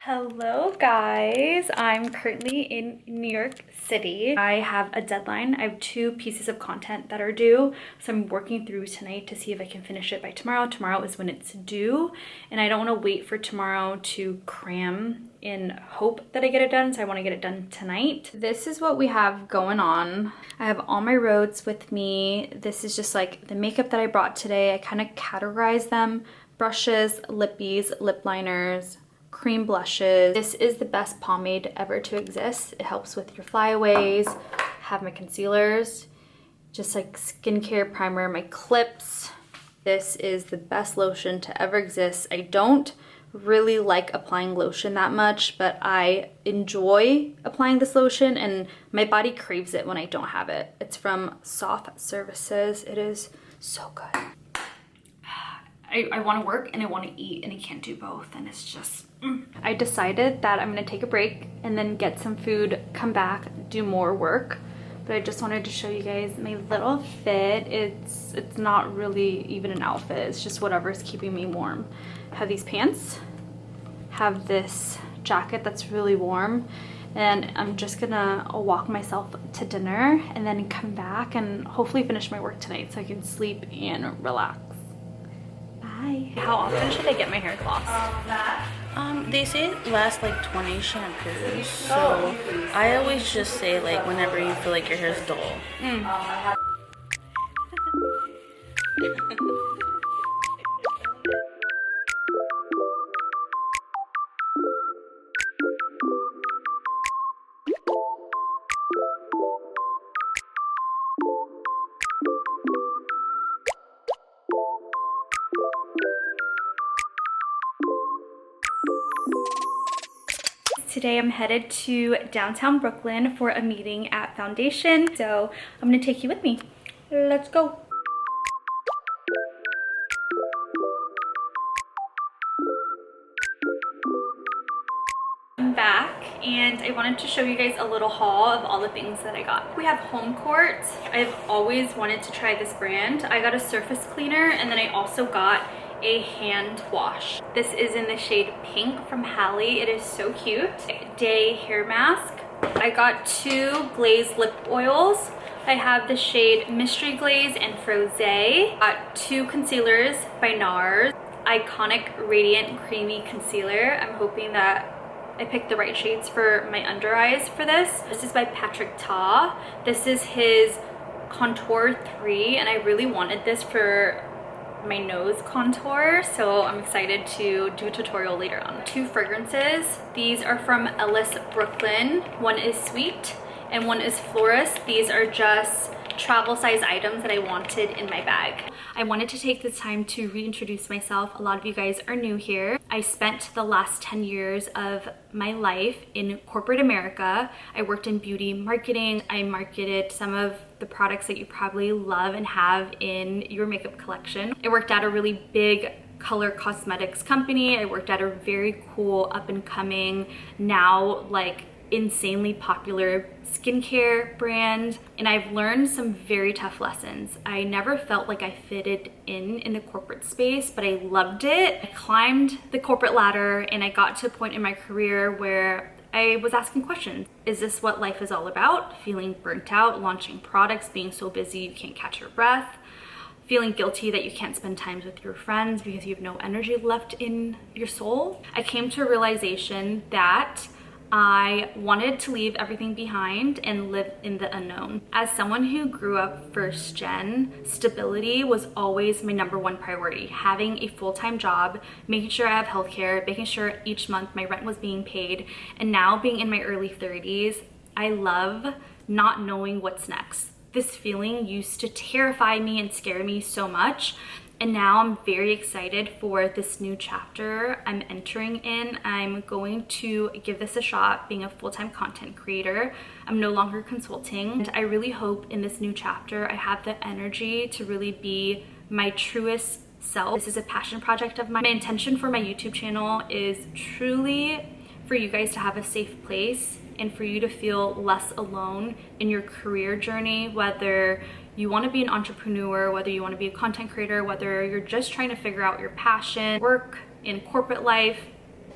Hello guys, I'm currently in New York City. I have a deadline. I have 2 pieces of content that are due, so I'm working through tonight to see if I can finish it by tomorrow. Tomorrow is when it's due, and I don't want to wait for tomorrow to cram in hope that I get it done, so I want to get it done tonight. This is what we have going on. I have all my roads with me. This is just like the makeup that I brought today. I kind of categorize them: brushes, lippies, lip liners, cream blushes. This is the best pomade ever to exist. It helps with your flyaways. Have my concealers, just like skincare primer, my clips. This is the best lotion to ever exist. I don't really like applying lotion that much, but I enjoy applying this lotion and my body craves it when I don't have it. It's from Soft Services. It is so good. I want to work and I want to eat and I can't do both, and it's just I decided that I'm gonna take a break and then get some food, come back, do more work. But I just wanted to show you guys my little fit. It's not really even an outfit, it's just whatever's keeping me warm. I have these pants, have this jacket that's really warm, and I'm just gonna walk myself to dinner and then come back and hopefully finish my work tonight so I can sleep and relax. Bye. How often should I get my hair glossed? They say it lasts like 20 shampoos, so I always just say like whenever you feel like your hair's dull. Today I'm headed to downtown Brooklyn for a meeting at Foundation, so I'm gonna take you with me. Let's go. I'm back and I wanted to show you guys a little haul of all the things that I got. We have Home Court. I've always wanted to try this brand. I got a surface cleaner and then I also got a hand wash. This is in the shade Pink from Hallie. It is so cute. Day hair mask. I got 2 glazed lip oils. I have the shade Mystery Glaze and Frosé. Got 2 concealers by NARS. Iconic Radiant Creamy Concealer. I'm hoping that I picked the right shades for my under eyes for this. This is by Patrick Ta. This is his Contour 3, and I really wanted this for my nose contour, so I'm excited to do a tutorial later on. 2 fragrances. These are from Ellis Brooklyn. One is Sweet and one is Florist. These are just travel size items that I wanted in my bag. I wanted to take this time to reintroduce myself. A lot of you guys are new here. I spent the last 10 years of my life in corporate America. I worked in beauty marketing. I marketed some of the products that you probably love and have in your makeup collection. I worked at a really big color cosmetics company. I worked at a very cool up and coming, now like insanely popular skincare brand, and I've learned some very tough lessons. I never felt like I fitted in the corporate space, but I loved it. I climbed the corporate ladder and I got to a point in my career where I was asking questions. Is this what life is all about? Feeling burnt out, launching products, being so busy you can't catch your breath, feeling guilty that you can't spend time with your friends because you have no energy left in your soul. I came to a realization that I wanted to leave everything behind and live in the unknown. As someone who grew up first gen, stability was always my #1 priority. Having a full-time job, making sure I have healthcare, making sure each month my rent was being paid, and now being in my early 30s, I love not knowing what's next. This feeling used to terrify me and scare me so much. And now I'm very excited for this new chapter I'm entering in. I'm going to give this a shot, being a full-time content creator. I'm no longer consulting. And I really hope in this new chapter I have the energy to really be my truest self. This is a passion project of mine. My intention for my YouTube channel is truly for you guys to have a safe place and for you to feel less alone in your career journey, whether you want to be an entrepreneur, whether you want to be a content creator, whether you're just trying to figure out your passion, work in corporate life,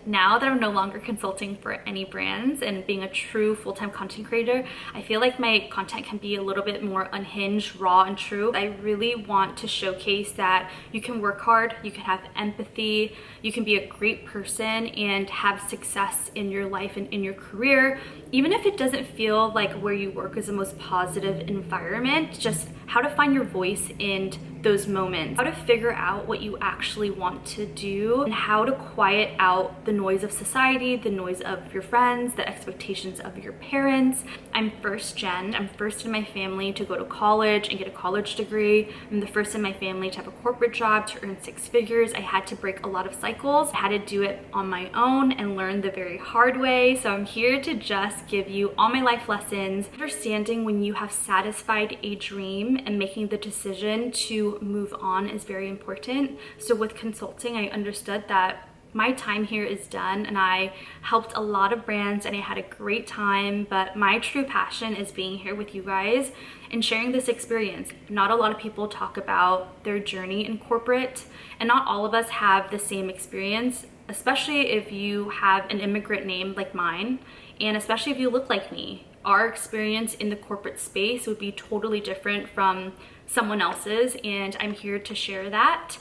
Now that I'm no longer consulting for any brands and being a true full-time content creator, I feel like my content can be a little bit more unhinged, raw, and true. I really want to showcase that you can work hard, you can have empathy, you can be a great person and have success in your life and in your career, even if it doesn't feel like where you work is the most positive environment. Just how to find your voice in those moments, how to figure out what you actually want to do, and how to quiet out the noise of society, the noise of your friends, the expectations of your parents. I'm first gen. I'm first in my family to go to college and get a college degree. I'm the first in my family to have a corporate job, to earn 6 figures. I had to break a lot of cycles. I had to do it on my own and learn the very hard way. So I'm here to just give you all my life lessons. Understanding when you have satisfied a dream and making the decision to move on is very important. So with consulting, I understood that my time here is done and I helped a lot of brands and I had a great time, but my true passion is being here with you guys and sharing this experience. Not a lot of people talk about their journey in corporate, and not all of us have the same experience, especially if you have an immigrant name like mine, and especially if you look like me. Our experience in the corporate space would be totally different from someone else's, and I'm here to share that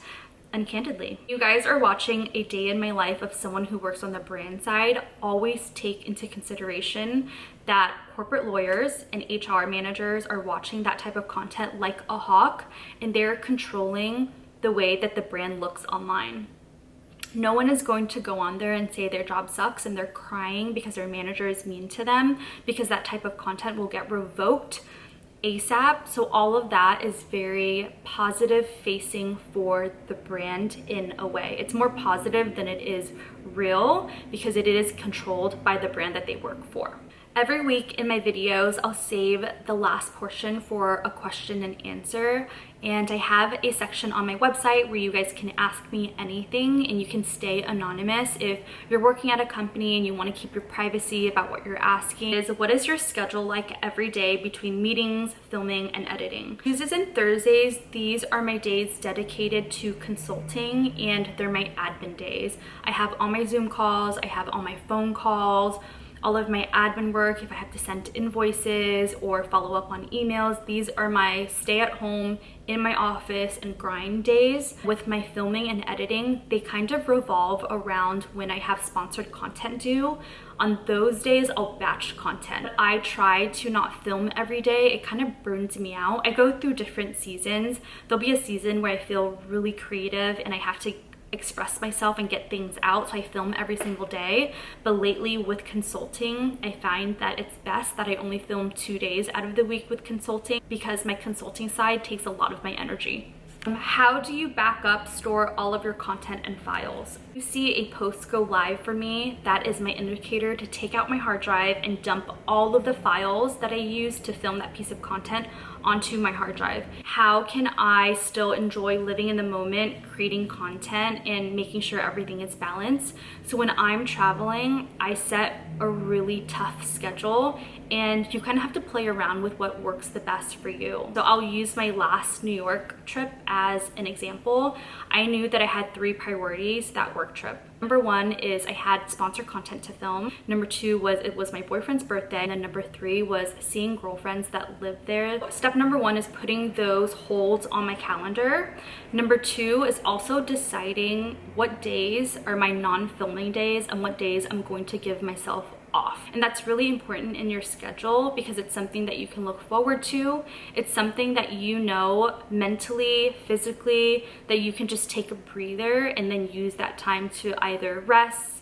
uncandidly. You guys are watching a day in my life of someone who works on the brand side. Always take into consideration that corporate lawyers and HR managers are watching that type of content like a hawk, and they're controlling the way that the brand looks online. No one is going to go on there and say their job sucks and they're crying because their manager is mean to them, because that type of content will get revoked ASAP. So all of that is very positive facing for the brand in a way. It's more positive than it is real because it is controlled by the brand that they work for. Every week in my videos, I'll save the last portion for a question and answer. And I have a section on my website where you guys can ask me anything and you can stay anonymous. If you're working at a company and you want to keep your privacy about what you're asking, is what is your schedule like every day between meetings, filming, and editing? Tuesdays and Thursdays, these are my days dedicated to consulting and they're my admin days. I have all my Zoom calls, I have all my phone calls, all of my admin work. If I have to send invoices or follow up on emails, these are my stay at home, in my office, and grind days. With my filming and editing, they kind of revolve around when I have sponsored content due. On those days, I'll batch content. I try to not film every day. It kind of burns me out. I go through different seasons. There'll be a season where I feel really creative and I have to express myself and get things out, so I film every single day. But lately with consulting, I find that it's best that I only film 2 days out of the week with consulting because my consulting side takes a lot of my energy. How do you back up, store all of your content and files? You see a post go live for me, that is my indicator to take out my hard drive and dump all of the files that I use to film that piece of content onto my hard drive. How can I still enjoy living in the moment, creating content, and making sure everything is balanced? So when I'm traveling, I set a really tough schedule and you kind of have to play around with what works the best for you. So I'll use my last New York trip as an example. I knew that I had 3 priorities that work trip. Number 1 is I had sponsored content to film. Number 2 was it was my boyfriend's birthday. And then number 3 was seeing girlfriends that live there. Step number 1 is putting those holds on my calendar. Number 2 is also deciding what days are my non-filming days and what days I'm going to give myself off. And that's really important in your schedule because it's something that you can look forward to. It's something that you know mentally, physically, that you can just take a breather and then use that time to either rest,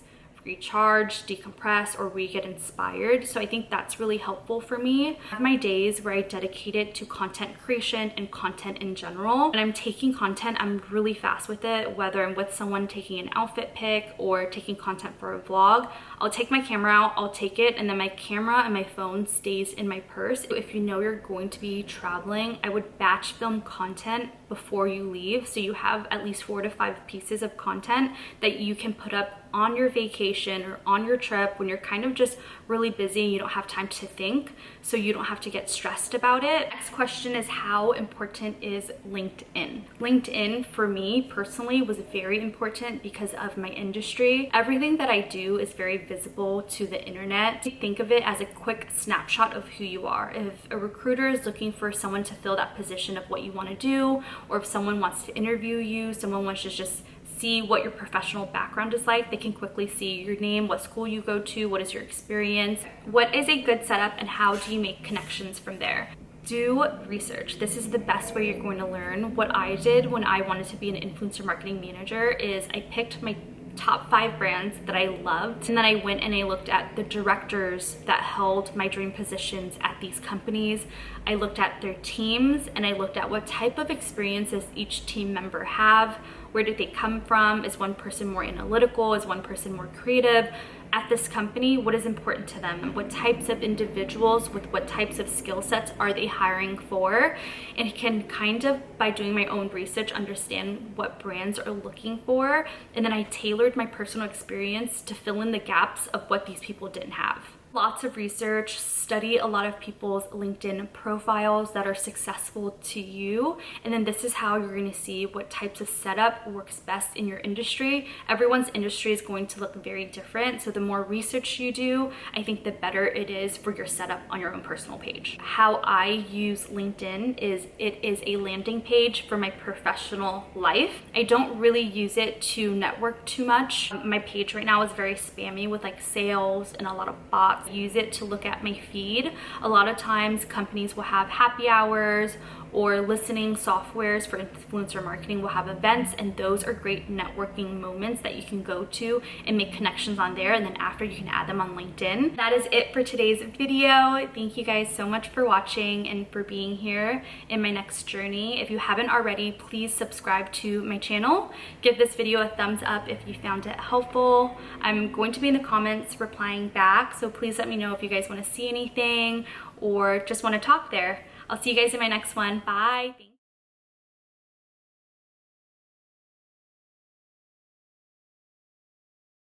recharge, decompress, or get inspired. So I think that's really helpful for me. I have my days where I dedicate it to content creation and content in general. When I'm taking content, I'm really fast with it, whether I'm with someone taking an outfit pic or taking content for a vlog. I'll take my camera out, I'll take it, and then my camera and my phone stays in my purse. If you know you're going to be traveling, I would batch film content before you leave, so you have at least 4 to 5 pieces of content that you can put up on your vacation or on your trip, when you're kind of just really busy and you don't have time to think, so you don't have to get stressed about it. Next question is, how important is LinkedIn? LinkedIn for me personally was very important because of my industry. Everything that I do is very visible to the internet. Think of it as a quick snapshot of who you are. If a recruiter is looking for someone to fill that position of what you want to do, or if someone wants to interview you, someone wants to just see what your professional background is like, they can quickly see your name, what school you go to, what is your experience, what is a good setup, and how do you make connections from there. Do research. This is the best way you're going to learn. What I did when I wanted to be an influencer marketing manager is I picked my top 5 brands that I loved, and then I went and I looked at the directors that held my dream positions at these companies. I looked at their teams, and I looked at what type of experiences each team member have. Where did they come from? Is one person more analytical? Is one person more creative? At this company, what is important to them? What types of individuals with what types of skill sets are they hiring for? And can kind of, by doing my own research, understand what brands are looking for. And then I tailored my personal experience to fill in the gaps of what these people didn't have. Lots of research, study a lot of people's LinkedIn profiles that are successful to you, and then this is how you're going to see what types of setup works best in your industry. Everyone's industry is going to look very different, so the more research you do, I think the better it is for your setup on your own personal page. How I use LinkedIn is it is a landing page for my professional life. I don't really use it to network too much. My page right now is very spammy with like sales and a lot of bots. Use it to look at my feed. A lot of times companies will have happy hours, or listening softwares for influencer marketing will have events, and those are great networking moments that you can go to and make connections on there, and then after you can add them on LinkedIn. That is it for today's video. Thank you guys so much for watching and for being here in my next journey. If you haven't already, please subscribe to my channel. Give this video a thumbs up if you found it helpful. I'm going to be in the comments replying back, so please let me know if you guys want to see anything or just want to talk there. I'll see you guys in my next one. Bye.